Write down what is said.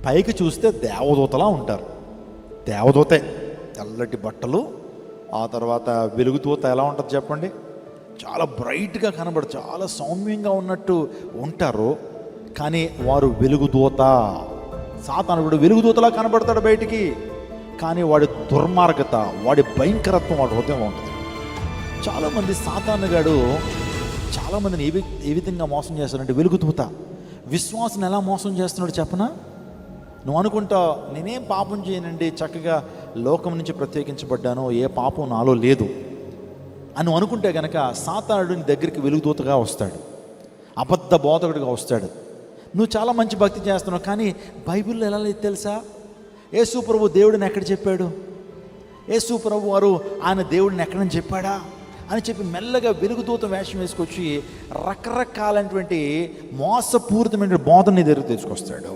పైకి చూస్తే దేవదూతలా ఉంటారు. దేవదూతే, తెల్లటి బట్టలు, ఆ తర్వాత వెలుగుదూత ఎలా ఉంటుంది చెప్పండి? చాలా బ్రైట్గా కనబడు, చాలా సౌమ్యంగా ఉన్నట్టు ఉంటారు. కానీ వారు వెలుగుదూత. సాతానుడు వెలుగుదూతలా కనబడతాడు బయటికి, కానీ వాడి దుర్మార్గత, వాడి భయంకరత్వం వాడి హృదయంలో ఉంటుంది. చాలామంది సాతానుగాడు చాలామందిని ఏ విధంగా మోసం చేస్తాడంటే, వెలుగుదూత విశ్వాసం ఎలా మోసం చేస్తున్నాడు చెప్పనా? నువ్వు అనుకుంటావు నేనేం పాపం చేయనండి, చక్కగా లోకం నుంచి ప్రత్యేకించబడ్డాను, ఏ పాపం నాలో లేదు అని నువ్వు అనుకుంటే కనుక సాతానుడు నీ దగ్గరికి వెలుగుదూతగా వస్తాడు, అబద్ధ బోధకుడిగా వస్తాడు. నువ్వు చాలా మంచి భక్తి చేస్తున్నావు, కానీ బైబిల్లో ఎలా లేదు తెలుసా? యేసు ప్రభు దేవుడిని ఎక్కడ చెప్పాడు? యేసు ప్రభు వారు ఆయన దేవుడిని ఎక్కడని చెప్పాడా అని చెప్పి మెల్లగా వెలుగుదూత వేషం వేసుకొచ్చి రకరకాలైనటువంటి మోసపూరితమైన బోధన నీ దగ్గరికి తీసుకొస్తాడు.